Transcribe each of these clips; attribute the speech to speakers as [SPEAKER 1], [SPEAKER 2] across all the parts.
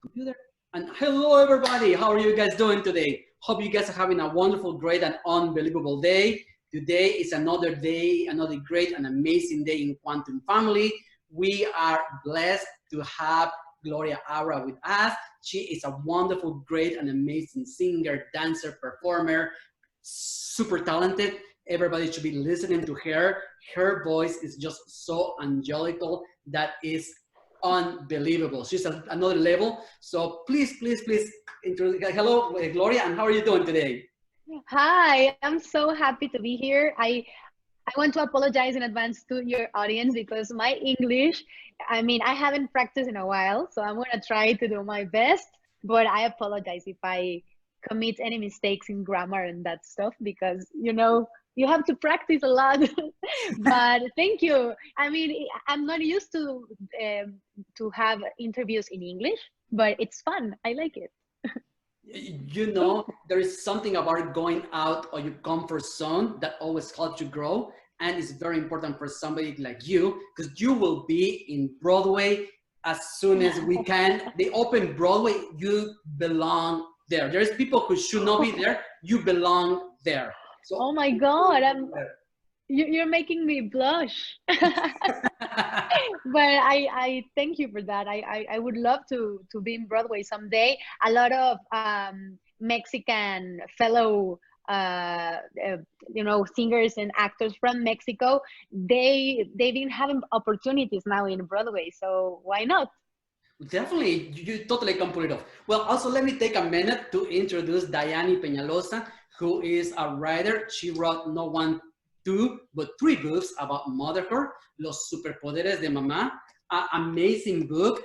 [SPEAKER 1] Computer. And hello, everybody. How are you guys doing today? Hope you guys are having a wonderful, great, and unbelievable day. Today is another day, another great and amazing day in Quantum Family. We are blessed to have Gloria Aura with us. She is a wonderful, great, and amazing singer, dancer, performer, super talented. Everybody should be listening to her. Her voice is just so angelical that is unbelievable. She's at another level. So please introduce. Hello, Gloria, and how are you doing today?
[SPEAKER 2] Hi, I'm so happy to be here. I want to apologize in advance to your audience because my English, I haven't practiced in a while, so I'm gonna try to do my best, but I apologize if I commit any mistakes in grammar and that stuff because you have to practice a lot. But thank you. I'm not used to have interviews in English, but it's fun. I like it.
[SPEAKER 1] You know, there is something about going out of your comfort zone that always helps you grow. And it's very important for somebody like you because you will be in Broadway as soon as we can. They open Broadway, you belong there. There's people who should not be there, you belong there. So,
[SPEAKER 2] Oh my God, you're making me blush. But I thank you for that. I would love to be in Broadway someday. A lot of Mexican fellow singers and actors from Mexico, they've been having opportunities now in Broadway. So why not?
[SPEAKER 1] definitely, you totally can pull it off. Well, also let me take a minute to introduce Diane Peñalosa, who is a writer. She wrote not one, two, but three books about motherhood, Los Superpoderes de Mamá. Amazing book.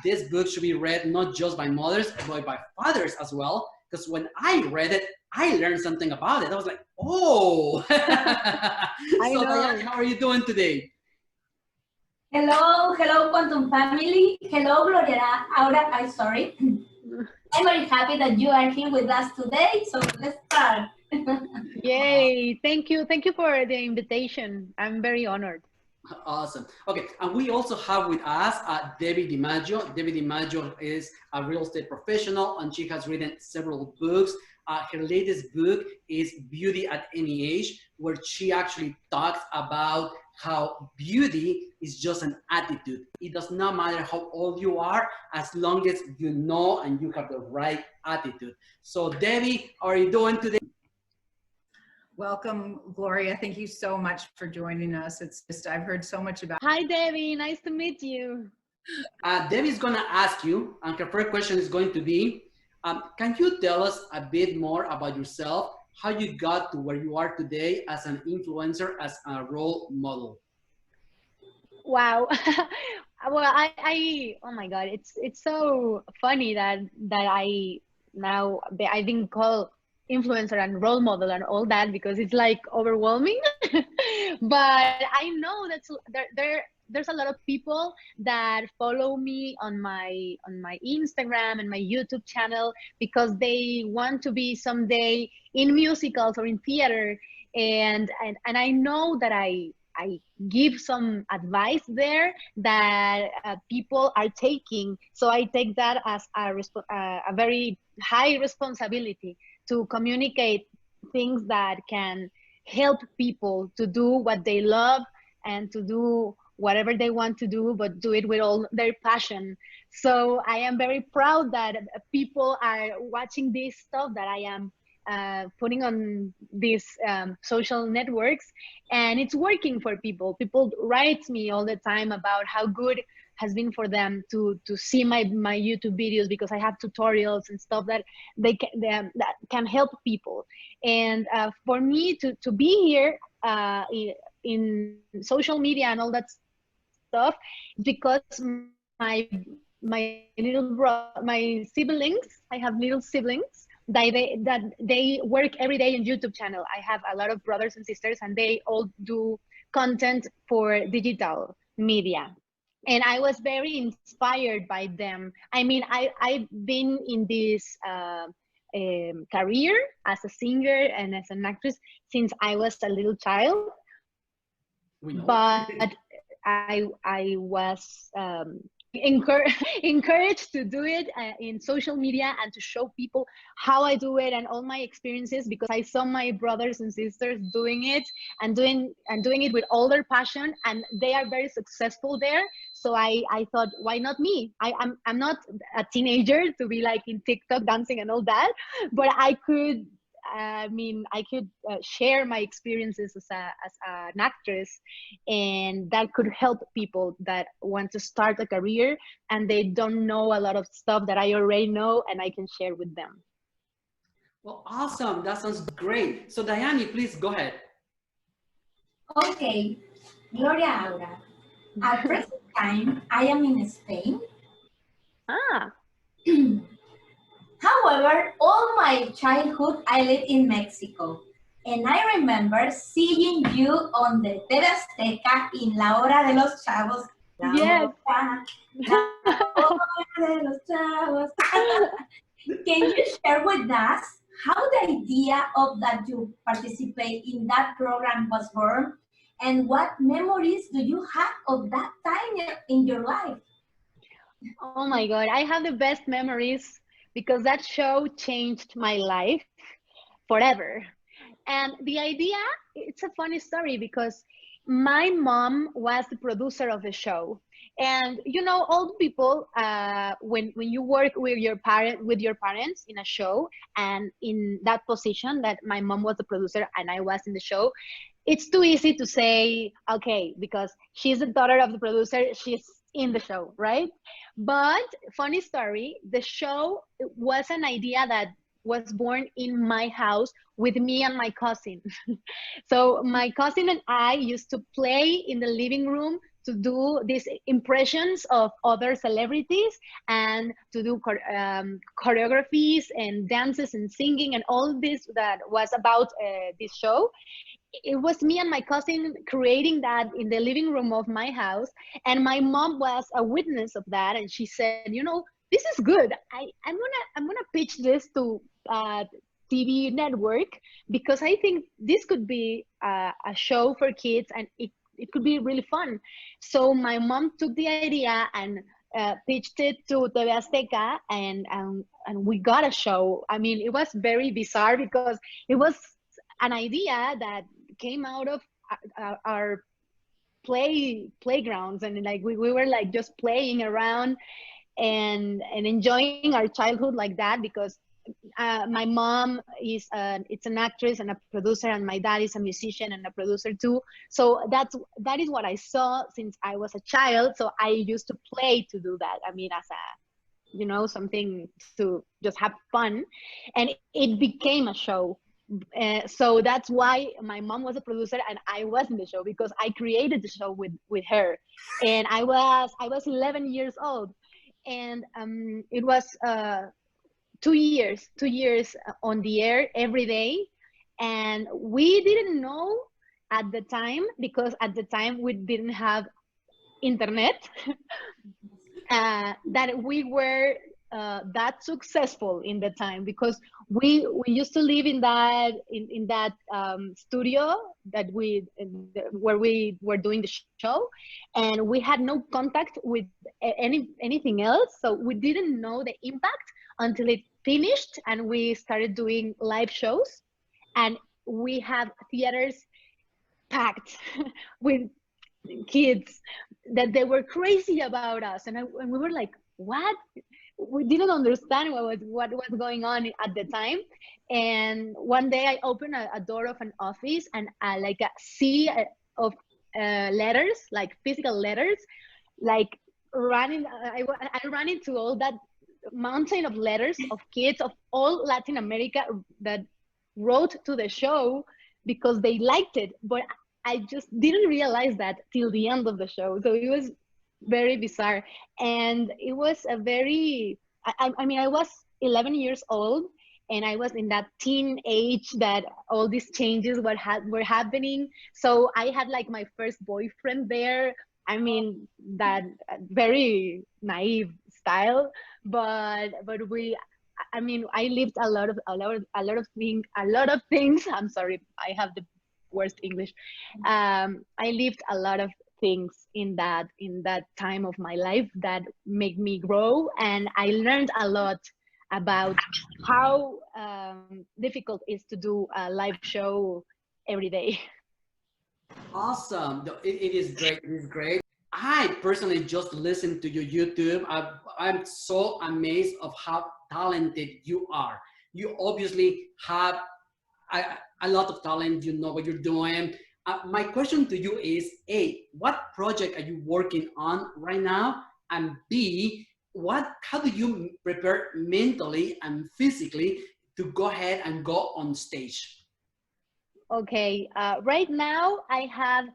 [SPEAKER 1] This book should be read not just by mothers, but by fathers as well. Because when I read it, I learned something about it. I was like, oh.
[SPEAKER 2] I
[SPEAKER 1] So, Diane,
[SPEAKER 2] know.
[SPEAKER 1] how are you doing today?
[SPEAKER 3] Hello, Quantum Family. Hello, Gloria Aura. I'm sorry. I'm very happy that you are here with us today. So let's start.
[SPEAKER 2] Yay. Thank you for the invitation. I'm very honored.
[SPEAKER 1] Awesome. Okay, and we also have with us Debbie DiMaggio. Debbie DiMaggio is a real estate professional and she has written several books. Her latest book is Beauty at Any Age, where she actually talks about how beauty is just an attitude. It does not matter how old you are, as long as you know and you have the right attitude. So, Debbie, how are you doing today?
[SPEAKER 4] Welcome, Gloria. Thank you so much for joining us. It's just, I've heard so much about.
[SPEAKER 2] Hi, Debbie. Nice to meet you.
[SPEAKER 1] Debbie is going to ask you, and her first question is going to be, can you tell us a bit more about yourself, how you got to where you are today as an influencer, as a role model?
[SPEAKER 2] Wow. Well, oh my God, it's so funny that I've been called influencer and role model and all that because it's like overwhelming. But I know that there's a lot of people that follow me on my Instagram and my YouTube channel because they want to be someday in musicals or in theater, and I know that I give some advice there that people are taking. So I take that as a very high responsibility to communicate things that can help people to do what they love and to do whatever they want to do, but do it with all their passion. So I am very proud that people are watching this stuff that I am putting on these social networks, and it's working for people. People write me all the time about how good has been for them to see my YouTube videos because I have tutorials and stuff that that can help people. And for me to be here in social media and all that stuff, because my siblings, I have little siblings that they work every day in YouTube channel. I have a lot of brothers and sisters, and they all do content for digital media. And I was very inspired by them. I've been in this career as a singer and as an actress since I was a little child. But I was encouraged to do it in social media and to show people how I do it and all my experiences, because I saw my brothers and sisters doing it and doing it with all their passion, and they are very successful there. So I thought, why not me? I'm not a teenager to be like in TikTok dancing and all that, but I could I could share my experiences as an actress, and that could help people that want to start a career and they don't know a lot of stuff that I already know, and I can share with them.
[SPEAKER 1] Well, awesome. That sounds great. So Diane, please go ahead.
[SPEAKER 3] Okay, Gloria Aura. At present time, I am in Spain.
[SPEAKER 2] Ah.
[SPEAKER 3] However, all my childhood I lived in Mexico. And I remember seeing you on the TV Azteca in La Hora de los Chavos.
[SPEAKER 2] Yes.
[SPEAKER 3] La Hora de los Chavos. Can you share with us how the idea of that you participate in that program was born, and what memories do you have of that time in your life?
[SPEAKER 2] Oh my God, I have the best memories because that show changed my life forever. And the idea, it's a funny story because my mom was the producer of the show. And you know, old people, when you work with your parents in a show, and in that position that my mom was the producer and I was in the show, it's too easy to say, okay, because she's the daughter of the producer, she's in the show, right? But funny story, the show was an idea that was born in my house with me and my cousin. So my cousin and I used to play in the living room to do these impressions of other celebrities and to do choreographies and dances and singing and all this that was about this show. It was me and my cousin creating that in the living room of my house, and my mom was a witness of that, and she said, you know, this is good. I'm gonna pitch this to TV network because I think this could be a show for kids, and it could be really fun. So my mom took the idea and pitched it to TV Azteca, and we got a show. I mean, it was very bizarre because it was an idea that came out of our playgrounds, and like we were like just playing around and enjoying our childhood like that, because my mom is it's an actress and a producer, and my dad is a musician and a producer too. So that is what I saw since I was a child. So I used to play to do that. I mean, as a, you know, something to just have fun, and it became a show. So that's why my mom was a producer and I was in the show, because I created the show with her, and I was 11 years old, and it was 2 years on the air every day, and we didn't know at the time, because at the time we didn't have internet, that we were that successful in the time, because we used to live in that studio that where we were doing the show, and we had no contact with anything else, so we didn't know the impact until it finished and we started doing live shows, and we had theaters packed with kids that they were crazy about us, and we were like, what? We didn't understand what was going on at the time. And one day I opened a door of an office, and like a sea of letters, like physical letters, like running. I ran into all that mountain of letters of kids of all Latin America that wrote to the show because they liked it, but I just didn't realize that till the end of the show. So it was very bizarre, and it was a very I mean, I was 11 years old, and I was in that teen age that all these changes were happening. So I had like my first boyfriend there. I mean, that very naive style, but we, I mean, I lived a lot of things. I'm sorry, I have the worst English. I lived a lot of things in that time of my life that make me grow, and I learned a lot about how difficult it is to do a live show every day.
[SPEAKER 1] Awesome. It is great. It is great. I personally just listened to your YouTube. I'm so amazed of how talented you are. You obviously have a lot of talent. You know what you're doing. My question to you is: A, what project are you working on right now? And B, how do you prepare mentally and physically to go ahead and go on stage?
[SPEAKER 2] Okay, right now I have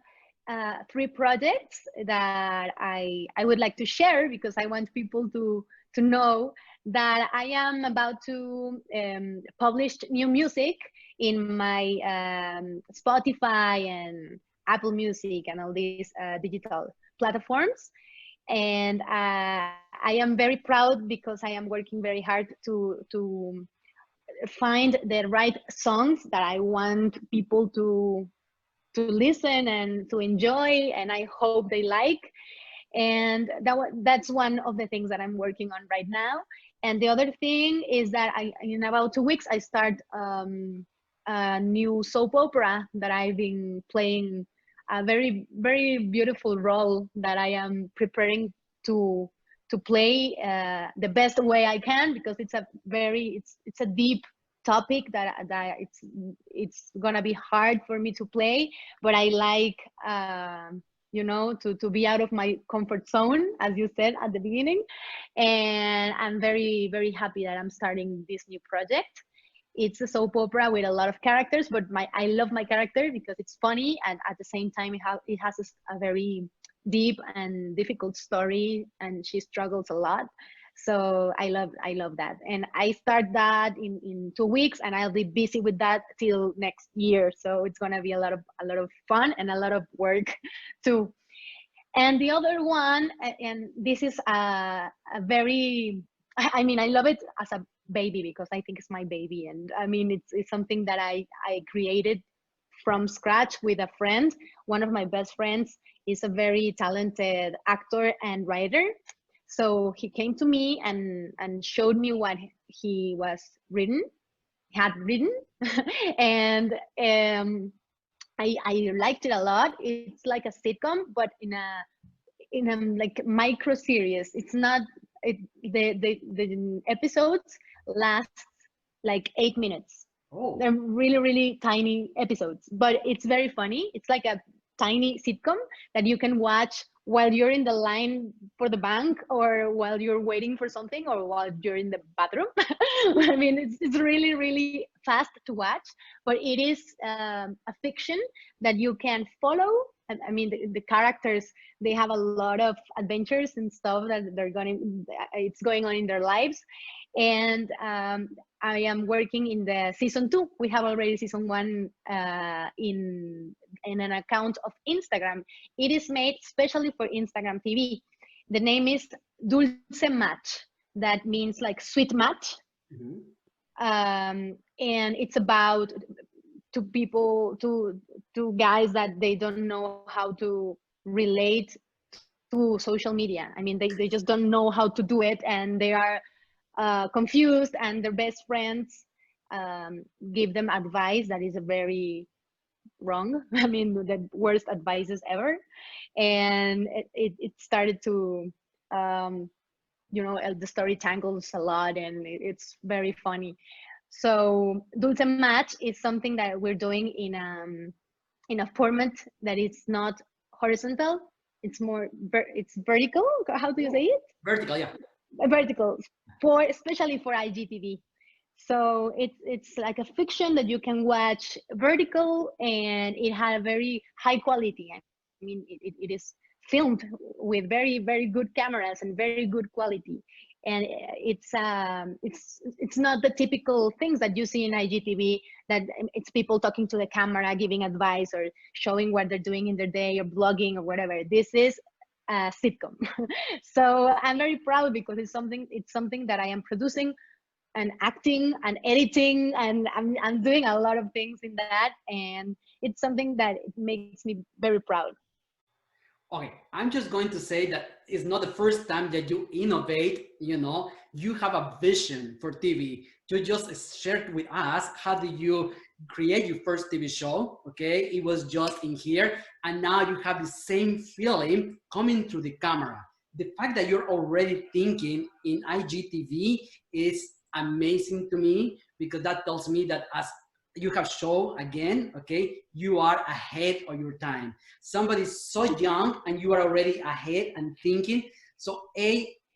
[SPEAKER 2] three projects that I would like to share because I want people to know that I am about to publish new music in my Spotify and Apple Music and all these digital platforms. And I am very proud because I am working very hard to find the right songs that I want people to listen and to enjoy, and I hope they like. And that's one of the things that I'm working on right now. And the other thing is that in about 2 weeks I start a new soap opera that I've been playing, a very very beautiful role that I am preparing to to play the best way I can, because it's a deep topic that it's gonna be hard for me to play, but I like to be out of my comfort zone, as you said at the beginning. And I'm very very happy that I'm starting this new project. It's a soap opera with a lot of characters, but I love my character because it's funny, and at the same time it has a very deep and difficult story, and she struggles a lot. So I love that, and I start that in 2 weeks, and I'll be busy with that till next year. So it's gonna be a lot of fun and a lot of work too. And the other one, and this is a very, I mean, I love it as a baby because I think it's my baby. And I mean, it's something that I created from scratch with a friend. One of my best friends is a very talented actor and writer. So he came to me and showed me what he had written, and I liked it a lot. It's like a sitcom, but in a like micro series. It's not the episodes last like 8 minutes.
[SPEAKER 1] Oh,
[SPEAKER 2] They're really really tiny episodes, but it's very funny. It's like a tiny sitcom that you can watch while you're in the line for the bank, or while you're waiting for something, or while you're in the bathroom. I mean, it's really really fast to watch, but it is a fiction that you can follow. I mean, the characters, they have a lot of adventures and stuff that it's going on in their lives. And I am working in the season 2. We have already season 1 in an account of Instagram. It is made especially for Instagram TV. The name is Dulce Match. That means like sweet match.
[SPEAKER 1] mhm.
[SPEAKER 2] And it's about to guys that they don't know how to relate to social media. I mean, they just don't know how to do it, and they are confused, and their best friends give them advice that is a very wrong. I mean, the worst advices ever. And it started to the story tangles a lot, and it's very funny. So Dulce Match is something that we're doing in a format that is not horizontal. It's more it's vertical. How do you say it?
[SPEAKER 1] Vertical, yeah.
[SPEAKER 2] Vertical, for especially for IGTV. So it's like a fiction that you can watch vertical, and it had a very high quality. I mean, it is filmed with very very good cameras and very good quality. And it's not the typical things that you see in IGTV, that it's people talking to the camera, giving advice, or showing what they're doing in their day, or blogging, or whatever. This is a sitcom. So I'm very proud because it's something that I am producing and acting and editing, and I'm doing a lot of things in that, and it's something that it makes me very proud.
[SPEAKER 1] Okay, I'm just going to say that it's not the first time that you innovate, you know, you have a vision for TV. You just shared with us how did you create your first TV show, okay? It was just in here, and now you have the same feeling coming through the camera. The fact that you're already thinking in IGTV is amazing to me because that tells me that as you have shown again, okay, you are ahead of your time. Somebody so young and you are already ahead and thinking. So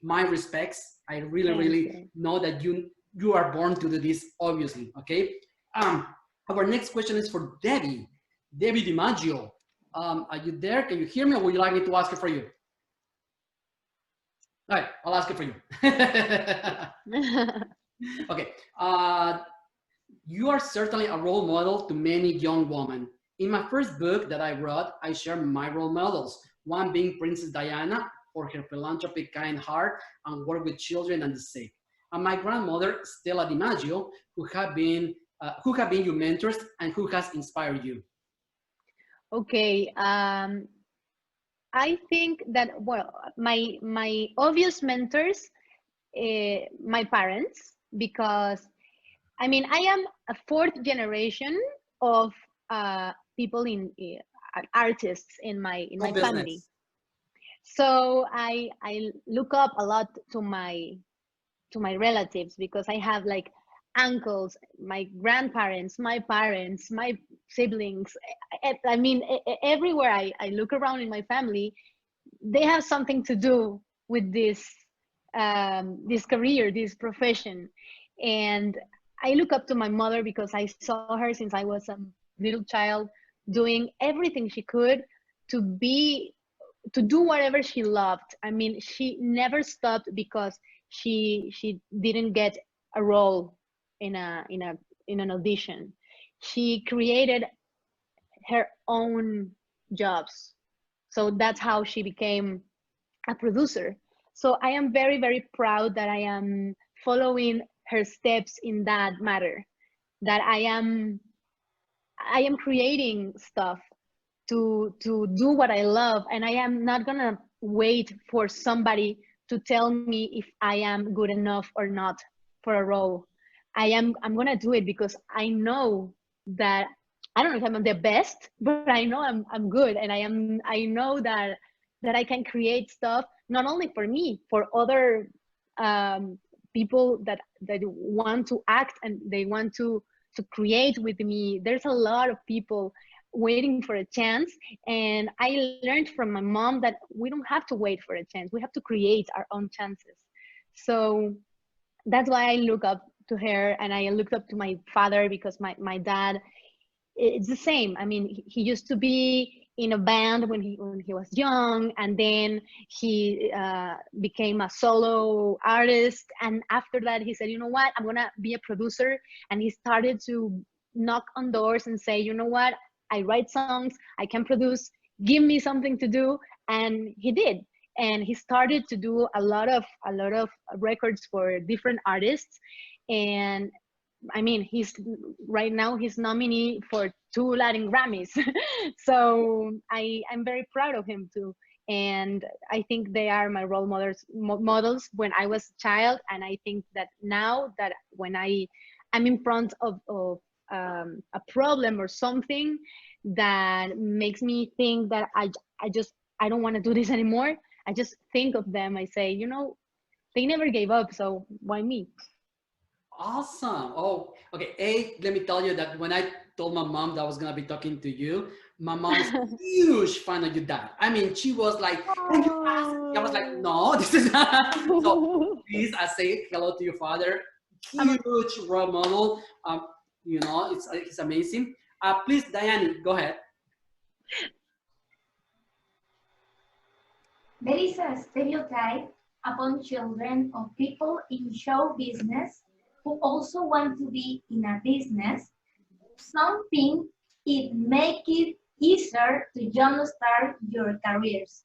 [SPEAKER 1] my respects. I really,
[SPEAKER 2] Thank
[SPEAKER 1] really
[SPEAKER 2] you.
[SPEAKER 1] know that you are born to do this, obviously, okay? Our next question is for Debbie. Debbie DiMaggio. Are you there? Can you hear me or would you like me to ask it for you? All right, I'll ask it for you. Okay. You are certainly a role model to many young women. In my first book that I wrote, I share my role models, one being Princess Diana for her philanthropic kind heart and work with children and the sick. And my grandmother, Stella DiMaggio, who have been your mentors and who has inspired you.
[SPEAKER 2] Okay, I think that, well, my obvious mentors, my parents, because I mean I am a fourth generation of people artists in
[SPEAKER 1] No
[SPEAKER 2] my family.
[SPEAKER 1] business.
[SPEAKER 2] So I look up a lot to my relatives because I have like uncles, my grandparents, my parents, my siblings. I mean, everywhere I look around in my family, they have something to do with this career, this profession. And I look up to my mother because I saw her since I was a little child doing everything she could to be to do whatever she loved. I mean, she never stopped because she didn't get a role in an audition. She created her own jobs. So that's how she became a producer. So I am very, very proud that I am following her steps in that matter. That I am creating stuff to do what I love, and I am not gonna wait for somebody to tell me if I am good enough or not for a role. I'm gonna do it because I know that I don't know if I'm the best, but I know I'm good, and I know that I can create stuff not only for me, for other people that want to act and they want to create with me. There's a lot of people waiting for a chance, and I learned from my mom that we don't have to wait for a chance, we have to create our own chances. So that's why I look up to her, and I looked up to my father because my dad, it's the same. I mean, he used to be in a band when he was young, and then he became a solo artist. And after that, he said, "You know what? I'm gonna be a producer." And he started to knock on doors and say, "You know what? I write songs. I can produce. Give me something to do." And he did. And he started to do a lot of records for different artists. And I mean, he's right now he's nominee for 2 Latin Grammys. So I'm very proud of him too. And I think they are my role models when I was a child. And I think that now that when I'm in front of a problem or something that makes me think that I don't want to do this anymore, I just think of them. I say, you know, they never gave up, so why me?
[SPEAKER 1] Awesome. Oh, okay. Let me tell you that when I told my mom that I was gonna be talking to you, my mom is a huge fan of your dad. I mean, she was like, "Can you ask?" I was like,
[SPEAKER 2] Oh.
[SPEAKER 1] "No, this is not." So please, I say hello to your father.
[SPEAKER 2] I'm
[SPEAKER 1] Huge role model. You know, it's amazing. Please, Diane, go ahead.
[SPEAKER 3] There is a stereotype upon children of people in show business who also want to be in a business. Some think it make it easier to jumpstart your careers.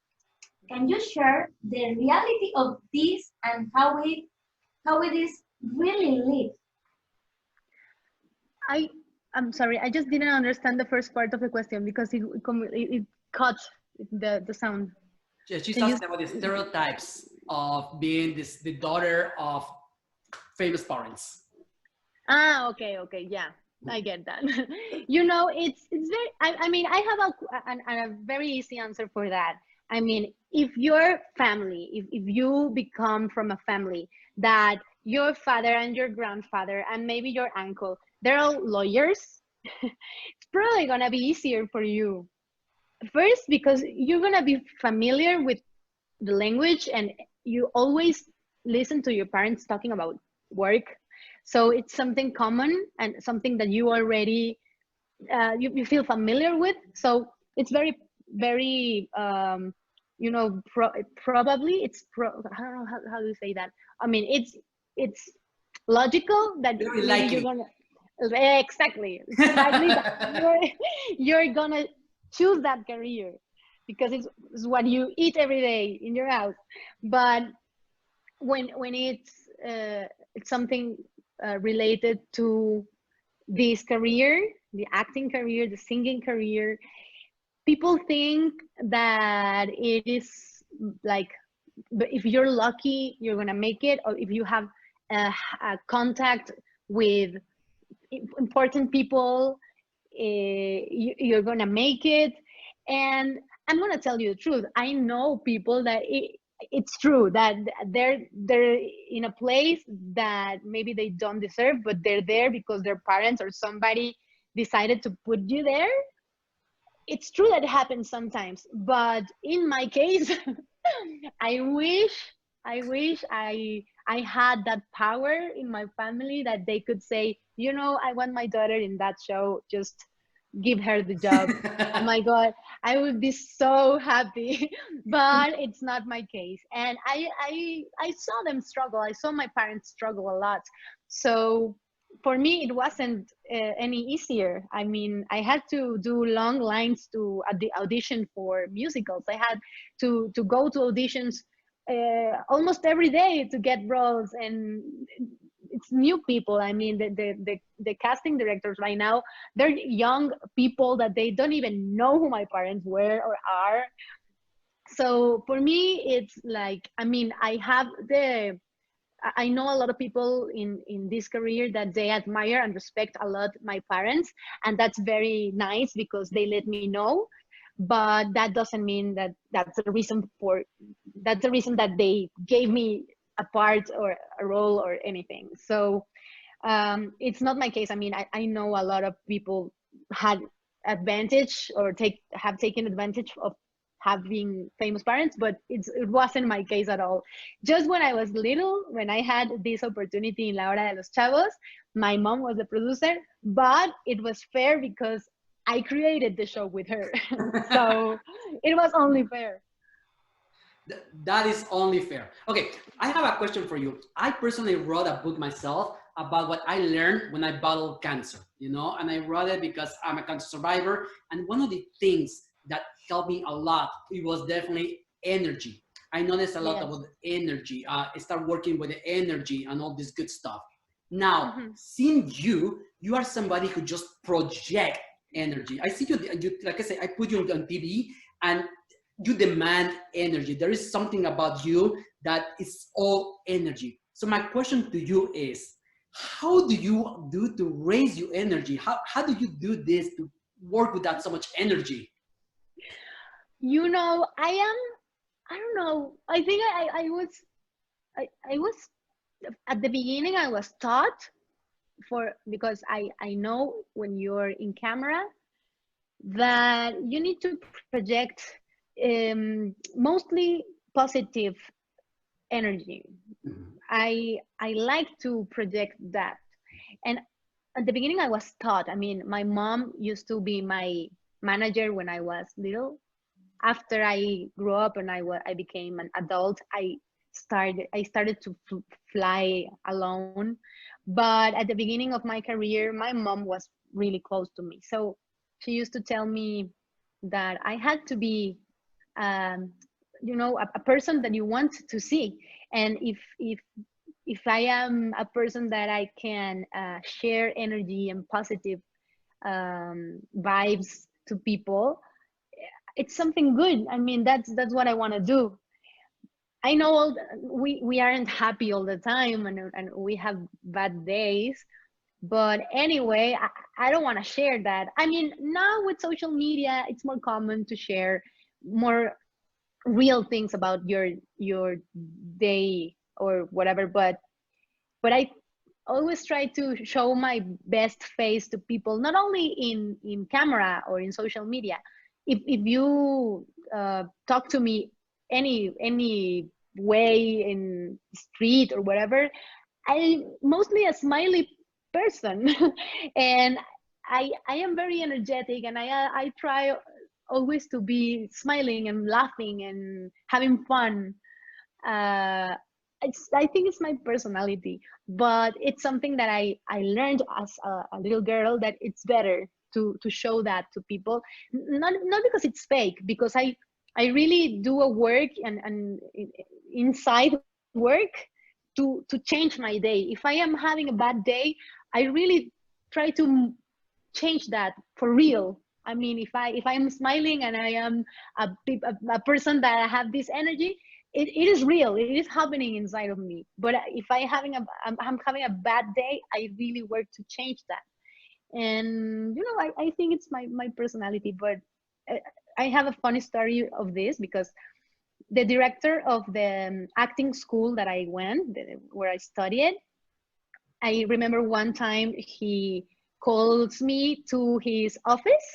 [SPEAKER 3] Can you share the reality of this and how it is really lived?
[SPEAKER 2] I I'm sorry, I just didn't understand the first part of the question because it cut. the sound.
[SPEAKER 1] She's
[SPEAKER 2] Can you?
[SPEAKER 1] asking about the stereotypes of being the daughter of famous parents.
[SPEAKER 2] Ah, okay, okay, yeah, I get that. You know, it's very. I mean, I have a very easy answer for that. I mean, if your family, if you become from a family that your father and your grandfather and maybe your uncle, they're all lawyers, it's probably gonna be easier for you. First, because you're gonna be familiar with the language and you always listen to your parents talking about work, so it's something common and something that you already you feel familiar with, so it's very very you know, probably it's I don't know how do you say that. I mean, it's logical that
[SPEAKER 1] Very
[SPEAKER 2] maybe you're
[SPEAKER 1] likely.
[SPEAKER 2] gonna exactly, it's likely that you're gonna choose that career because it's what you eat every day in your house. But when it's something related to this career, the acting career, the singing career, people think that it is like, but if you're lucky, you're gonna make it, or if you have a contact with important people, you're gonna make it. And I'm gonna tell you the truth. I know people that it's true that they're in a place that maybe they don't deserve, but they're there because their parents or somebody decided to put you there. It's true that it happens sometimes, but in my case, I wish, I had that power in my family that they could say, you know, I want my daughter in that show. Just give her the job. Oh my God, I would be so happy. But it's not my case, and I saw them struggle. I saw my parents struggle a lot. So for me, it wasn't any easier. I mean, I had to do long lines to at the audition for musicals. I had to go to auditions almost every day to get roles, and it's new people. I mean, the casting directors right now, they're young people that they don't even know who my parents were or are. So for me, it's like, I mean, I know a lot of people in this career that they admire and respect a lot my parents, and that's very nice because they let me know. But that doesn't mean that that's the reason that they gave me a part or a role or anything. So it's not my case. I mean, I know a lot of people had advantage or have taken advantage of having famous parents, but it wasn't my case at all. Just when I was little, when I had this opportunity in La Hora de los Chavos, my mom was the producer, but it was fair because I created the show with her. So it was only fair.
[SPEAKER 1] That is only fair. Okay, I have a question for you. I personally wrote a book myself about what I learned when I battled cancer, you know, and I wrote it because I'm a cancer survivor. And one of the things that helped me a lot, it was definitely energy. I noticed a lot
[SPEAKER 2] Yes.
[SPEAKER 1] about energy. I start working with the energy and all this good stuff. Now,
[SPEAKER 2] Mm-hmm.
[SPEAKER 1] seeing you are somebody who just project energy. I see you like I say, I put you on TV and you demand energy. There is something about you that is all energy. So my question to you is, how do you do to raise your energy? How do you do this to work with that so much energy?
[SPEAKER 2] You know, I don't know. I think I was at the beginning I was taught because I know when you're in camera that you need to project mostly positive energy.
[SPEAKER 1] Mhm.
[SPEAKER 2] I like to project that. And at the beginning I was taught. I mean, my mom used to be my manager when I was little. After I grew up and I became an adult, I started to fly alone. But at the beginning of my career, my mom was really close to me. So she used to tell me that I had to be, um, you know, a person that you want to see. And if I am a person that I can share energy and positive vibes to people, it's something good. I mean, that's what I want to do. I know we aren't happy all the time, and we have bad days. But anyway, I don't want to share that. I mean, now with social media, it's more common to share more real things about your day or whatever. But I always try to show my best face to people, not only in camera or in social media. If you talk to me any way in street or whatever, I mostly a smiley person, and I am very energetic, and I try always to be smiling and laughing and having fun. uh, I think it's my personality, but it's something that I learned as a little girl, that it's better to show that to people, not because it's fake, because I really do a work and inside work to change my day. If I am having a bad day, I really try to change that for real. I mean, if I'm smiling and I am a person that I have this energy, it is real. It is happening inside of me. But if I'm having a bad day, I really work to change that. And I think it's my personality. But uh, I have a funny story of this, because the director of the acting school that I went, where I studied, I remember one time he calls me to his office,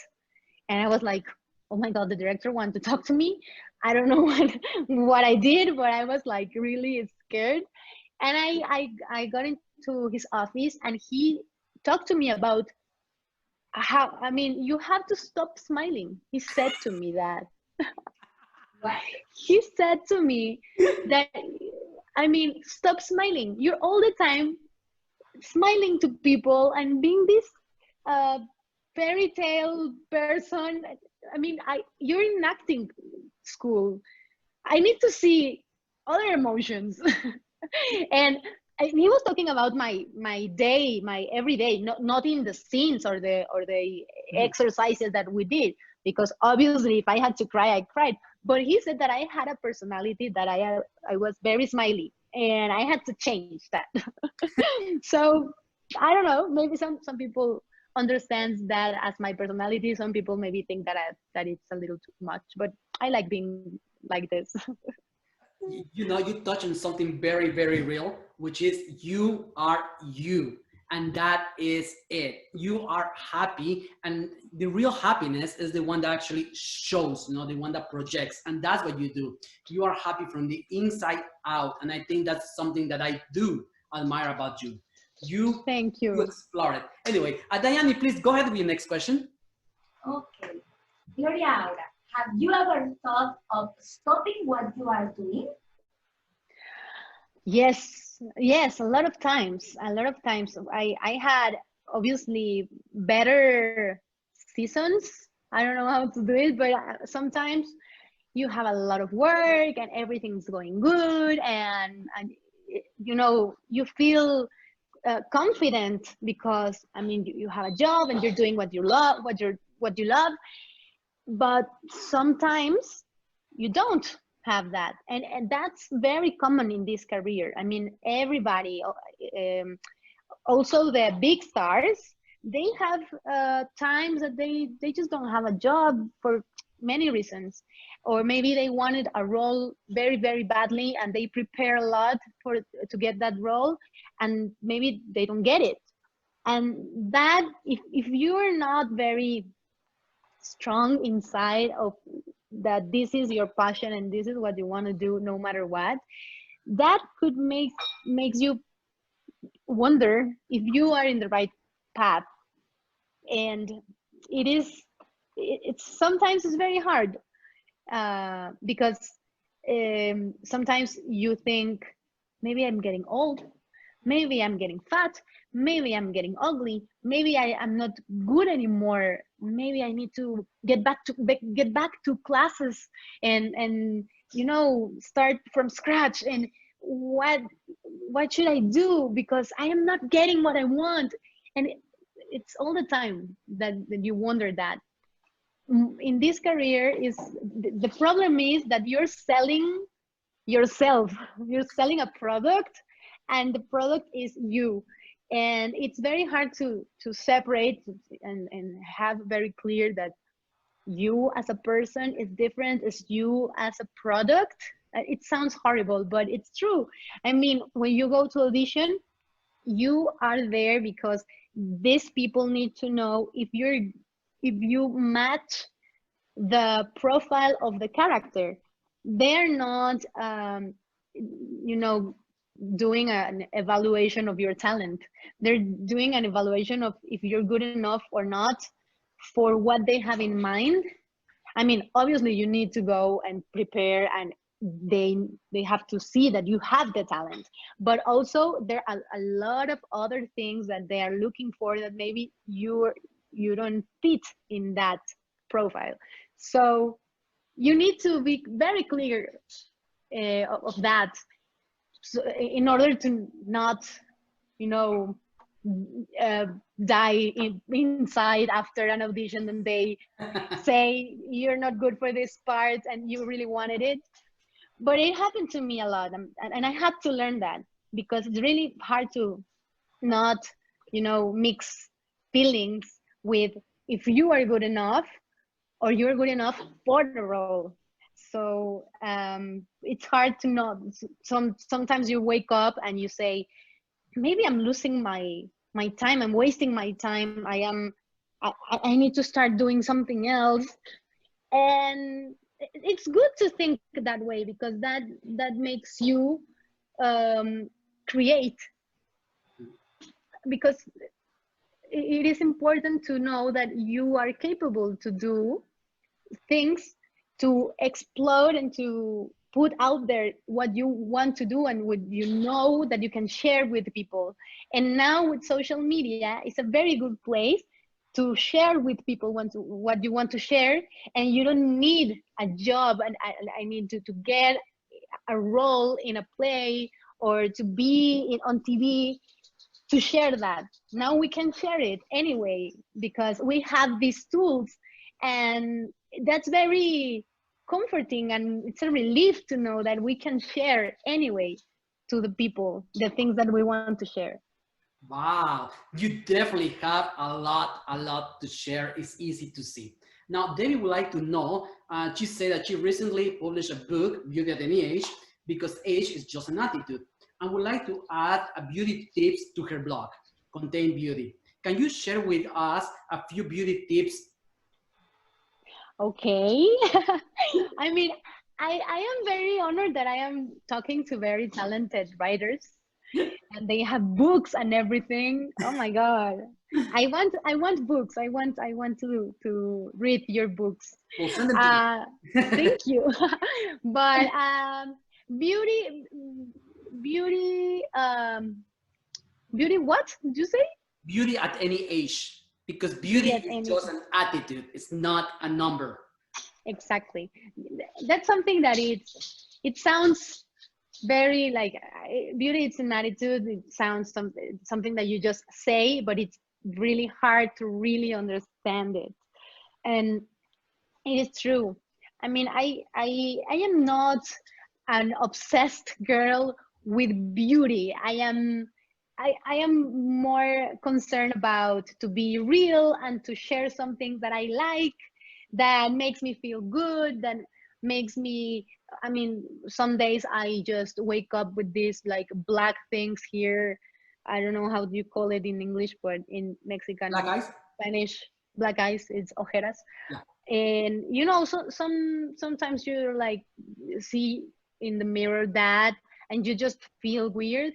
[SPEAKER 2] and I was like, "Oh my God, the director wanted to talk to me." I don't know what I did, but I was like really scared. And I got into his office, and he talked to me about how, I mean, you have to stop smiling. He said to me that.
[SPEAKER 3] What?
[SPEAKER 2] He said to me that, I mean, stop smiling. You're all the time smiling to people and being this uh, fairy tale person. I mean, you're in acting school. I need to see other emotions. And he was talking about my day, my everyday, not in the scenes or the exercises that we did, because obviously if I had to cry, I cried. But he said that I had a personality that I was very smiley, and I had to change that. So I don't know, maybe some people understands that as my personality. Some people maybe think that it's a little too much, but I like being like this.
[SPEAKER 1] You touch on something very, very real, which is you are you. And that is it. You are happy, and the real happiness is the one that actually shows, the one that projects. And that's what you do. You are happy from the inside out. And I think that's something that I do admire about you. You,
[SPEAKER 2] Thank
[SPEAKER 1] you
[SPEAKER 2] you.
[SPEAKER 1] explore it. Anyway, Diane, please go ahead with your next question.
[SPEAKER 3] Okay. Gloria Aura, have you ever thought of stopping what you are doing?
[SPEAKER 2] Yes, a lot of times. I had obviously better seasons. I don't know how to do it, but sometimes you have a lot of work and everything's going good, and you feel confident, because I mean you have a job and you're doing what you love, what you love. But sometimes you don't have that, and that's very common in this career. I mean, everybody, also the big stars, they have times that they just don't have a job for many reasons, or maybe they wanted a role very, very badly, and they prepare a lot to get that role, and maybe they don't get it. And that, if you're not very strong inside of that, this is your passion and this is what you want to do no matter what, that could makes you wonder if you are in the right path. And it's sometimes it's very hard, because sometimes you think, maybe I'm getting old, maybe I'm getting fat, maybe I'm getting ugly, maybe I'm not good anymore, maybe I need to get back to classes and start from scratch. And what should I do, because I am not getting what I want. And it's all the time that you wonder that. in this career is the problem is that you're selling yourself. You're selling a product, and the product is you. And it's very hard to separate and have very clear that you as a person is different as you as a product. It sounds horrible, but it's true. I mean, when you go to audition, you are there because these people need to know if you match the profile of the character. They're not you know, doing an evaluation of your talent. They're doing an evaluation of if you're good enough or not for what they have in mind. I mean, obviously you need to go and prepare, and they have to see that you have the talent, but also there are a lot of other things that they are looking for that maybe you don't fit in that profile. So you need to be very clear of that, so in order to not, you know, die inside after an audition and they say you're not good for this part and you really wanted it. But it happened to me a lot, and I had to learn that, because it's really hard to not, you know, mix feelings with if you are good enough or you're good enough for the role. So it's hard to not. Sometimes you wake up and you say, maybe I'm losing my time. I'm wasting my time. I need to start doing something else. And it's good to think that way, because that makes you create. Because it is important to know that you are capable to do things, to explode and to put out there what you want to do and what you know that you can share with people. And now with social media, it's a very good place to share with people what you want to share, and you don't need a job, and I need to get a role in a play or to be on TV to share that. Now we can share it anyway because we have these tools, and that's very comforting, and it's a relief to know that we can share anyway to the people the things that we want to share.
[SPEAKER 1] Wow, you definitely have a lot to share. It's easy to see. Now, Debbie would like to know, she said that she recently published a book, Beauty at Any Age, because age is just an attitude, and would like to add a beauty tips to her blog, Contain Beauty. Can you share with us a few beauty tips?
[SPEAKER 2] Okay. I mean, I am very honored that I am talking to very talented writers, and they have books and everything. Oh my God. I want books. I want to read your books.
[SPEAKER 1] Well, send them to
[SPEAKER 2] Thank you. But beauty beauty beauty, what did you say?
[SPEAKER 1] beauty at any age, because
[SPEAKER 2] Beauty
[SPEAKER 1] beauty
[SPEAKER 2] at
[SPEAKER 1] is
[SPEAKER 2] any,
[SPEAKER 1] just an attitude. It's not a number.
[SPEAKER 2] exactly. That's something that it sounds very like beauty, it's an attitude. It sounds something that you just say, but it's really hard to really understand it. And it is true. I mean, I am not an obsessed girl with beauty. I am more concerned about to be real and to share some things that I like, that makes me feel good, that makes me, I mean, some days I just wake up with these like black things here. I don't know how do you call it in English, but in Mexican,
[SPEAKER 1] Black eyes?
[SPEAKER 2] Spanish, black eyes, it's ojeras.
[SPEAKER 1] Yeah.
[SPEAKER 2] And you know, so sometimes you like see in the mirror that, and you just feel weird.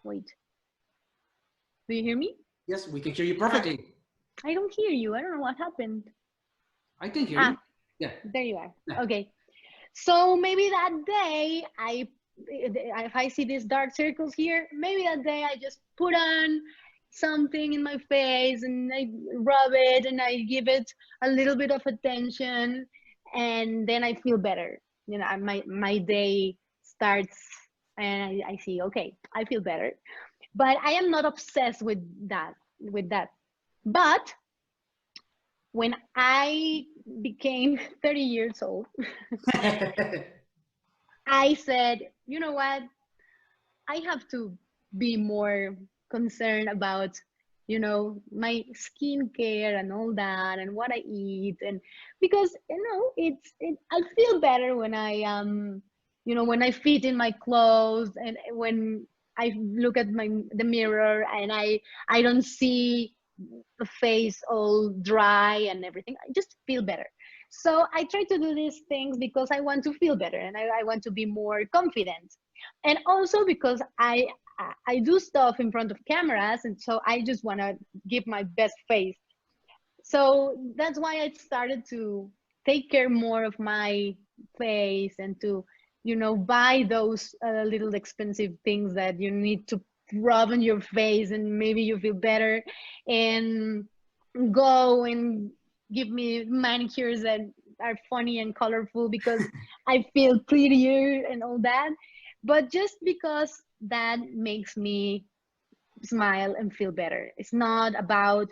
[SPEAKER 2] Wait, do you hear me?
[SPEAKER 1] Yes, we can hear you perfectly.
[SPEAKER 2] I don't hear you. I don't know what happened.
[SPEAKER 1] I can hear you. Yeah.
[SPEAKER 2] There you are.
[SPEAKER 1] Yeah.
[SPEAKER 2] Okay. So maybe that day if I see these dark circles here, maybe that day I just put on something in my face and I rub it and I give it a little bit of attention, and then I feel better. You know, my day starts and I see, okay, I feel better. But I am not obsessed with that. But when I became 30 years old, I said, you know what? I have to be more concerned about, my skincare and all that and what I eat. And because, I feel better when when I fit in my clothes and when I look at the mirror and I don't see the face all dry and everything. I just feel better. So I try to do these things because I want to feel better and I want to be more confident. And also because I do stuff in front of cameras, and so I just want to give my best face. So that's why I started to take care more of my face and to buy those little expensive things that you need to rub on your face and maybe you feel better, and go and give me manicures that are funny and colorful because I feel prettier and all that. But just because that makes me smile and feel better. It's not about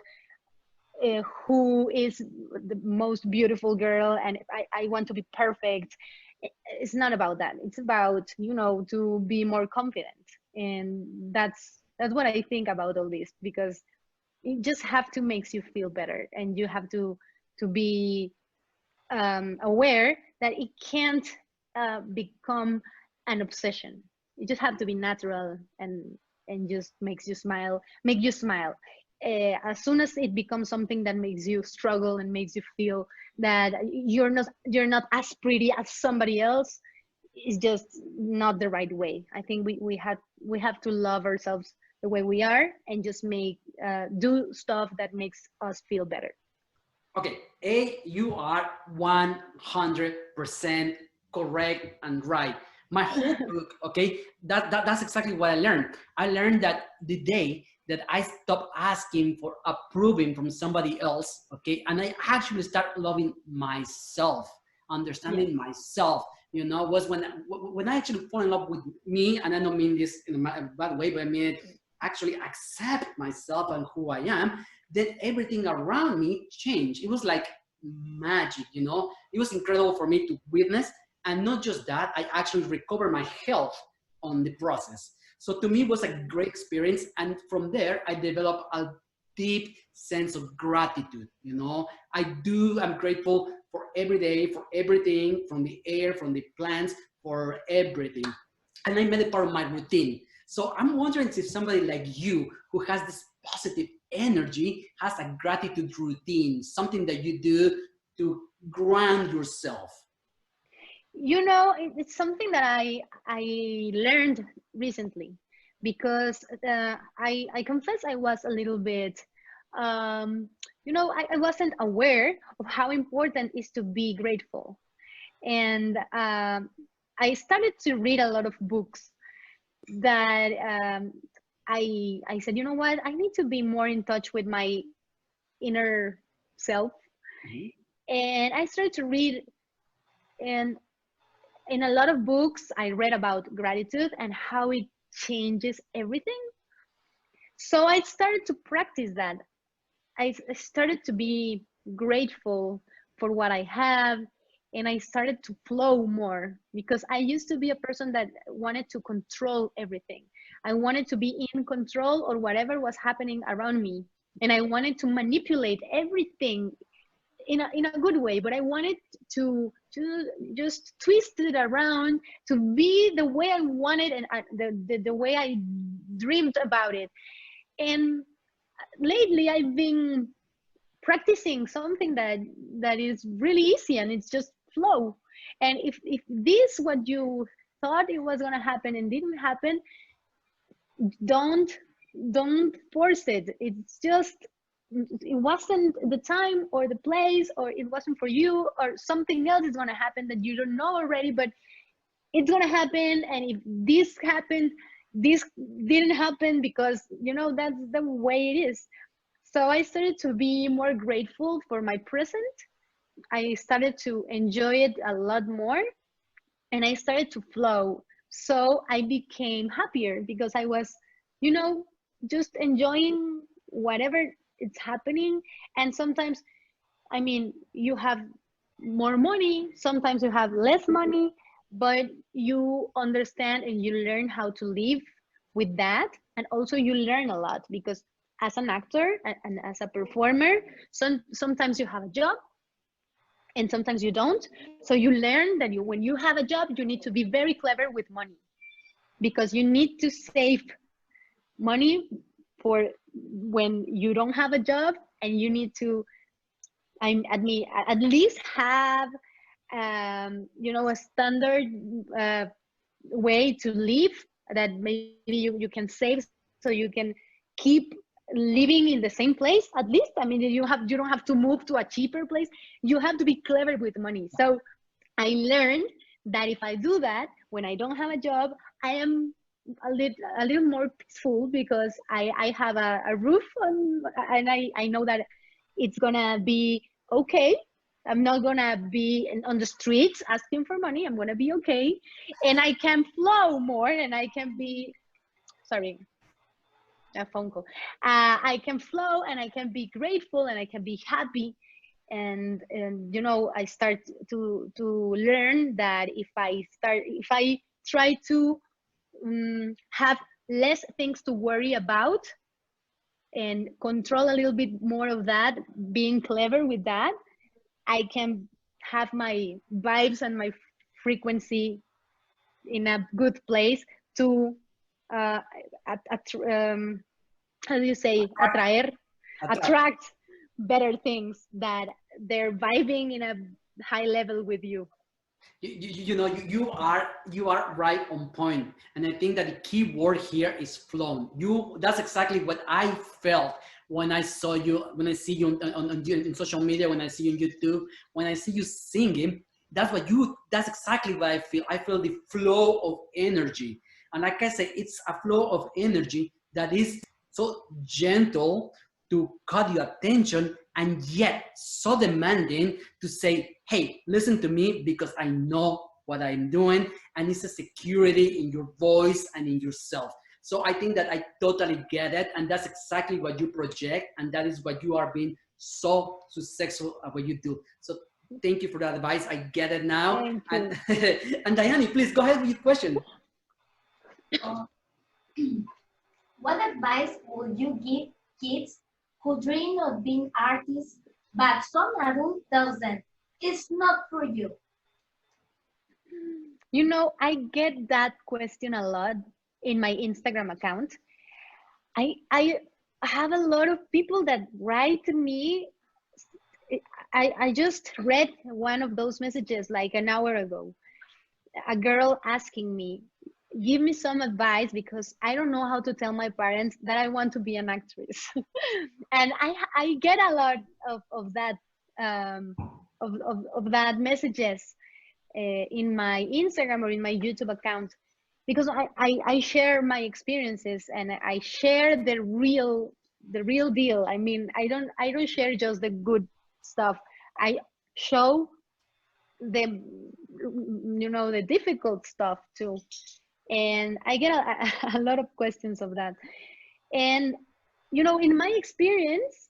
[SPEAKER 2] who is the most beautiful girl and I want to be perfect. It's not about that. It's about, to be more confident. And that's what I think about all this, because it just have to makes you feel better, and you have to be aware that it can't become an obsession. You just have to be natural and just makes you smile, make you smile. As soon as it becomes something that makes you struggle and makes you feel that you're not as pretty as somebody else, is just not the right way. I think we have to love ourselves the way we are and just do stuff that makes us feel better.
[SPEAKER 1] Okay, A, you are 100% correct and right. My whole book, okay, that's exactly what I learned. I learned that the day that I stopped asking for approving from somebody else, okay, and I actually start loving myself,
[SPEAKER 2] Yeah.
[SPEAKER 1] understanding myself, was when I actually fall in love with me, and I don't mean this in a bad way, but I mean actually accept myself and who I am, then everything around me changed. It was like magic. It was incredible for me to witness. And not just that, I actually recovered my health on the process. So to me, it was a great experience. And from there, I developed a deep sense of gratitude. I'm grateful for every day, for everything, from the air, from the plants, for everything. And I made it part of my routine. So I'm wondering if somebody like you who has this positive energy has a gratitude routine, something that you do to ground yourself.
[SPEAKER 2] It's something that I learned recently, because I confess I was a little bit, I wasn't aware of how important it is to be grateful. And I started to read a lot of books that I said, you know what, I need to be more in touch with my inner self.
[SPEAKER 1] Mhm.
[SPEAKER 2] And I started to read, and in a lot of books I read about gratitude and how it changes everything. So I started to practice that. I started to be grateful for what I have, and I started to flow more, because I used to be a person that wanted to control everything. I wanted to be in control or whatever was happening around me, and I wanted to manipulate everything in a good way, but I wanted to just twist it around to be the way I wanted, and the way I dreamed about it. And lately I've been practicing something that is really easy, and it's just flow. And if this what you thought it was going to happen and didn't happen, don't don't force it. It's just, it wasn't the time or the place, or it wasn't for you, or something else is going to happen that you don't know already, but it's going to happen. And if this happened, this didn't happen, because that's the way it is. So I started to be more grateful for my present. I started to enjoy it a lot more, and I started to flow. So I became happier because I was, you know, just enjoying whatever it's happening. And sometimes I mean, you have more money, sometimes you have less money, but you understand and you learn how to live with that. And also you learn a lot because as an actor and as a performer, sometimes you have a job and sometimes you don't. So you learn that when you have a job, you need to be very clever with money because you need to save money for when you don't have a job, and you need to at least have a standard way to live that maybe you can save so you can keep living in the same place at least. I mean, you don't have to move to a cheaper place. You have to be clever with money. So I learned that if I do that when I don't have a job, I am a little more peaceful because I have a roof on, and I know that it's gonna be okay. I'm not gonna be on the streets asking for money. I'm gonna be okay, and I can flow more, and I can be sorry, a phone call. I can flow, and I can be grateful, and I can be happy, and I start to learn that if I try to have less things to worry about and control a little bit more of that, being clever with that, I can have my vibes and my frequency in a good place to how do you say, attract better things that they're vibing in a high level with you.
[SPEAKER 1] You are right on point, and I think that the key word here is flown. That's exactly what I felt when I saw you, when I see you in social media, when I see you on YouTube, when I see you singing. That's exactly what I feel. I feel the flow of energy, and like I say, it's a flow of energy that is so gentle to cut your attention, and yet so demanding to say, hey, listen to me because I know what I'm doing, and it's a security in your voice and in yourself. So I think that I totally get it, and that's exactly what you project, and that is what you are being so successful at what you do. So thank you for that advice. I get it now. And, and Diane, please go ahead with your question.
[SPEAKER 3] What advice would you give kids who dream of being artists, but some adult tells them it's not for you?
[SPEAKER 2] I get that question a lot in my Instagram account. I have a lot of people that write to me. I just read one of those messages like an hour ago. A girl asking me, give me some advice because I don't know how to tell my parents that I want to be an actress. And I get a lot of that of that messages in my Instagram or in my YouTube account, because I share my experiences and I share the real deal. I mean, I don't share just the good stuff. I show the the difficult stuff too. And I get a lot of questions of that. And in my experience,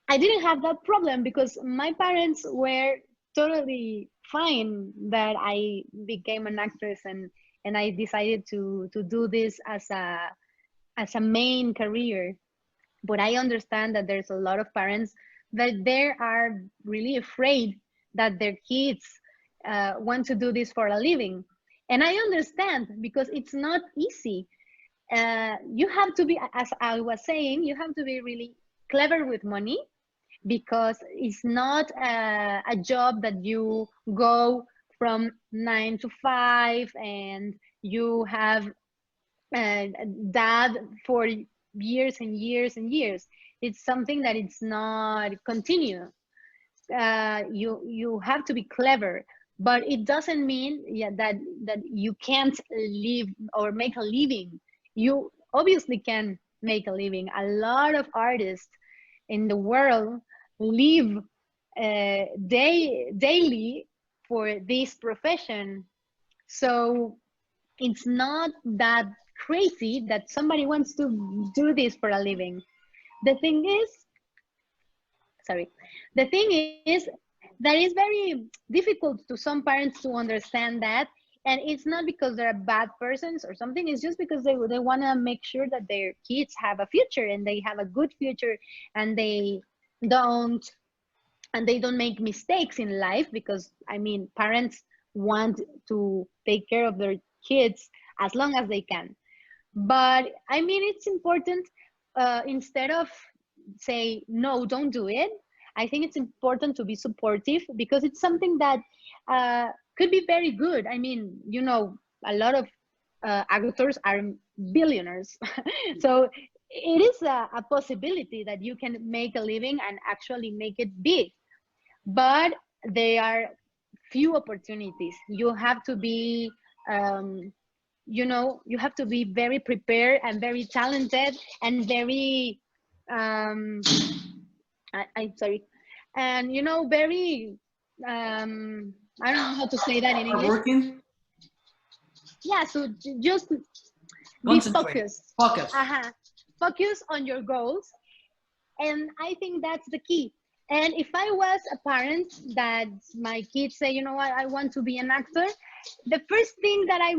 [SPEAKER 2] I didn't have that problem because my parents were totally fine that I became an actress and I decided to do this as a main career. But I understand that there's a lot of parents that they are really afraid that their kids want to do this for a living. And I understand because it's not easy. You have to be, as I was saying, you have to be really clever with money, because it's not a job that you go from 9 to 5 and you have that for years and years and years. It's something that it's not continuous. You have to be clever, but it doesn't mean that you can't live or make a living. You obviously can make a living. A lot of artists in the world live daily for this profession. So it's not that crazy that somebody wants to do this for a living. The thing is, sorry. The thing is that it's very difficult to some parents to understand that. And it's not because they're bad persons or something. It's just because they want to make sure that their kids have a future and they have a good future, and don't they don't make mistakes in life, because I mean, parents want to take care of their kids as long as they can. But I mean, it's important, instead of say no, don't do it, I think it's important to be supportive, because it's something that could be very good. I mean, you know, a lot of actors are billionaires. So it is a possibility that you can make a living and actually make it big, but there are few opportunities. You have to be, you know, you have to be very prepared and very talented and very, I'm sorry, and you know, very, I don't know how to say that in
[SPEAKER 1] Are
[SPEAKER 2] English.
[SPEAKER 1] working?
[SPEAKER 2] Yeah, so just be
[SPEAKER 1] Concentrate.
[SPEAKER 2] focused.
[SPEAKER 1] Focus.
[SPEAKER 2] Focus on your goals, and I think that's the key. And if I was a parent that my kids say, you know what, I want to be an actor, the first thing that I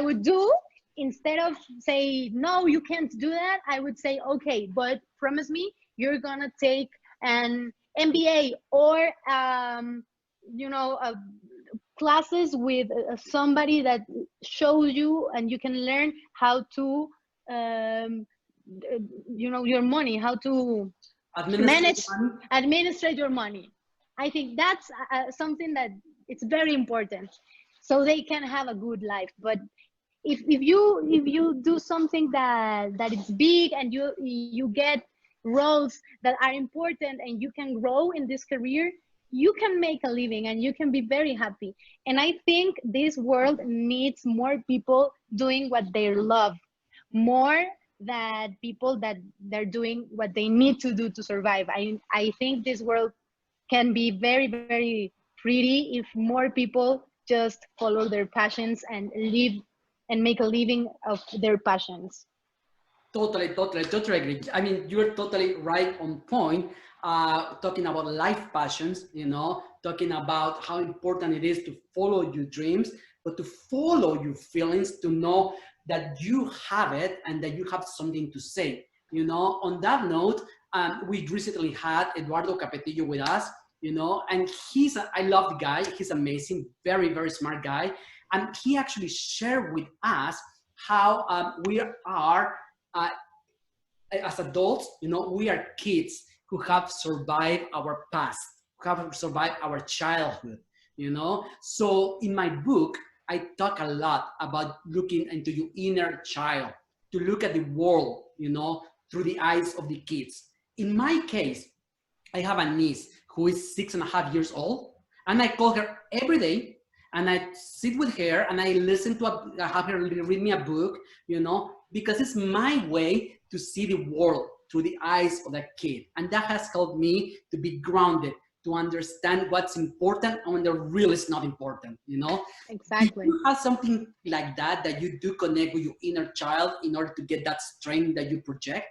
[SPEAKER 2] would do, instead of say no, you can't do that, I would say, okay, but promise me you're gonna take an MBA, or you know, classes with somebody that shows you, and you can learn how to, um, you know, your money, how to manage, administrate your money. I think that's something that it's very important, so they can have a good life. But if you do something that is big, and you get roles that are important, and you can grow in this career, you can make a living and you can be very happy. And I think this world needs more people doing what they love, more than people that they're doing what they need to do to survive. I think this world can be very, very pretty if more people just follow their passions and live and make a living of their passions.
[SPEAKER 1] Totally agree. I mean, you're totally right on point. Talking about life passions, you know, talking about how important it is to follow your dreams, but to follow your feelings, to know that you have it and that you have something to say. You know, on that note, we recently had Eduardo Capetillo with us, you know, and I love the guy. He's amazing, very, very smart guy. And he actually shared with us how we are, as adults, you know, we are kids who have survived our past, who have survived our childhood, you know. So in my book, I talk a lot about looking into your inner child, to look at the world, you know, through the eyes of the kids. In my case, I have a niece who is 6.5 years old, and I call her every day, and I sit with her and I listen to I have her read me a book, you know, because it's my way to see the world through the eyes of that kid. And that has helped me to be grounded, to understand what's important and when there really is not important, you know?
[SPEAKER 2] Exactly.
[SPEAKER 1] Do you have something like that you do connect with your inner child in order to get that strength that you project?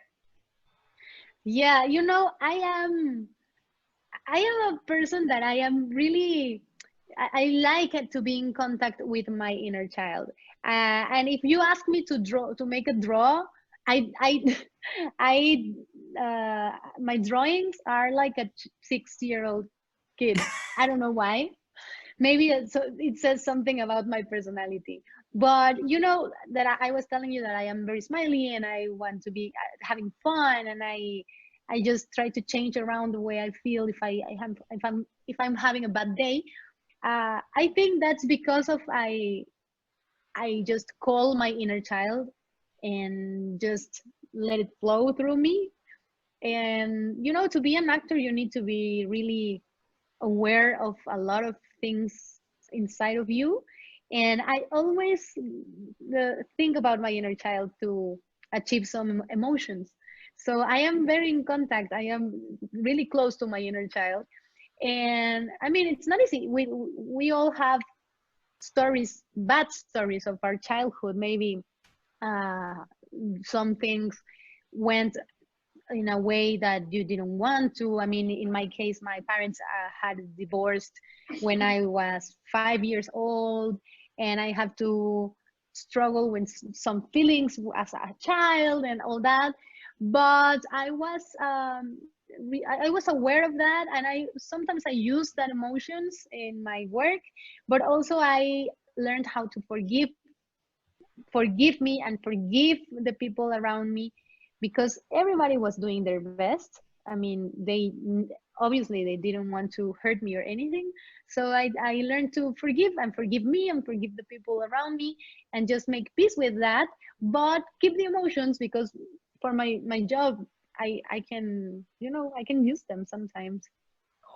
[SPEAKER 2] Yeah, you know, I am a person that I am really, I like it to be in contact with my inner child. And if you ask me to draw, to make a draw, I I my drawings are like a 6-year-old kid. I don't know why. Maybe it says something about my personality. But you know that I was telling you that I am very smiley and I want to be having fun, and I just try to change around the way I feel if I'm having a bad day. I think that's because of I just call my inner child and just let it flow through me. And you know, to be an actor, you need to be really aware of a lot of things inside of you. And I always think about my inner child to achieve some emotions. So I am very in contact. I am really close to my inner child. And I mean, it's not easy. We all have stories, bad stories of our childhood. Maybe uh, some things went in a way that you didn't want to. I mean, in my case, my parents had divorced when I was 5 years old, and I have to struggle with some feelings as a child and all that. But I was aware of that, and I sometimes I use that emotions in my work, but also I learned how to forgive me and forgive the people around me, because everybody was doing their best. I mean, they obviously they didn't want to hurt me or anything. So I learned to forgive me and forgive the people around me, and just make peace with that, but keep the emotions, because for my job, I can, I can use them sometimes.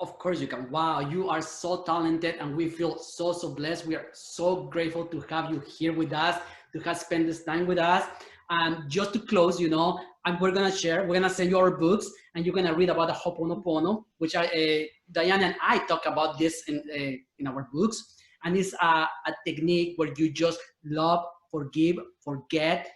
[SPEAKER 1] Of course you can. Wow, you are so talented, and we feel so, so blessed. We are so grateful to have you here with us, to have spent this time with us. And just to close, and we're gonna send you our books, and you're gonna read about the Ho'oponopono, which Diana and I talk about this in our books. And it's a technique where you just love, forgive, forget,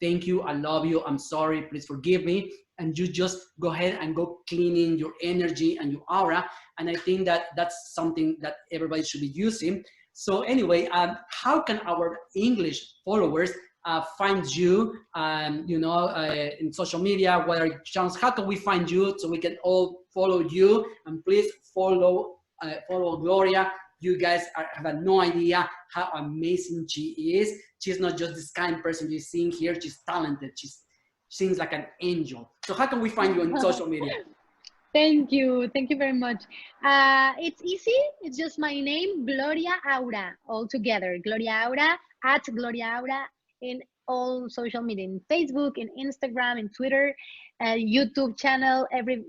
[SPEAKER 1] thank you, I love you, I'm sorry, please forgive me. And you just go ahead and go cleaning your energy and your aura. And I think that that's something that everybody should be using. So anyway, how can our English followers find you, in social media, whether channels? How can we find you so we can all follow you? And please follow Gloria. You guys have no idea how amazing she is. She's not just this kind person you're seeing here. She's talented. She seems like an angel. So how can we find you on social media?
[SPEAKER 2] Thank you very much. It's easy. It's just my name, Gloria Aura, all together. Gloria Aura, at Gloria Aura, in all social media, in Facebook, in Instagram, in Twitter, YouTube channel,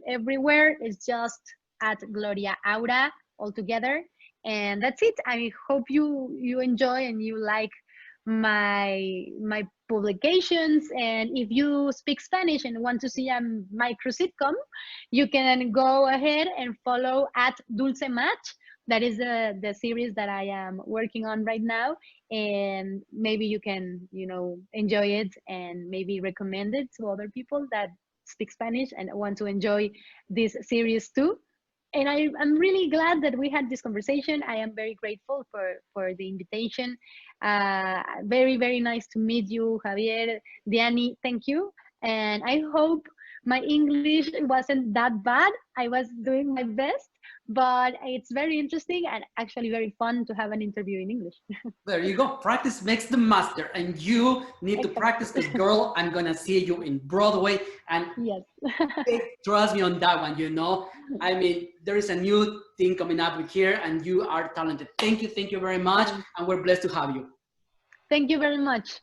[SPEAKER 2] everywhere. It's just at Gloria Aura, all together. And that's it. I hope you enjoy and you like my publications. And if you speak Spanish and want to see a micro sitcom, you can go ahead and follow at Dulce Match. That is the series that I am working on right now, and maybe you can enjoy it and maybe recommend it to other people that speak Spanish and want to enjoy this series too. And I'm really glad that we had this conversation. I am very grateful for the invitation. Very, very nice to meet you, Javier, Diani. Thank you. And I hope my English wasn't that bad. I was doing my best, but it's very interesting and actually very fun to have an interview in English.
[SPEAKER 1] There you go. Practice makes the master, and you need to practice, because girl, I'm gonna see you in Broadway, and
[SPEAKER 2] yes.
[SPEAKER 1] trust me on that one. I mean, there is a new thing coming up with here, and you are talented. Thank you very much, and we're blessed to have you.
[SPEAKER 2] Thank you very much.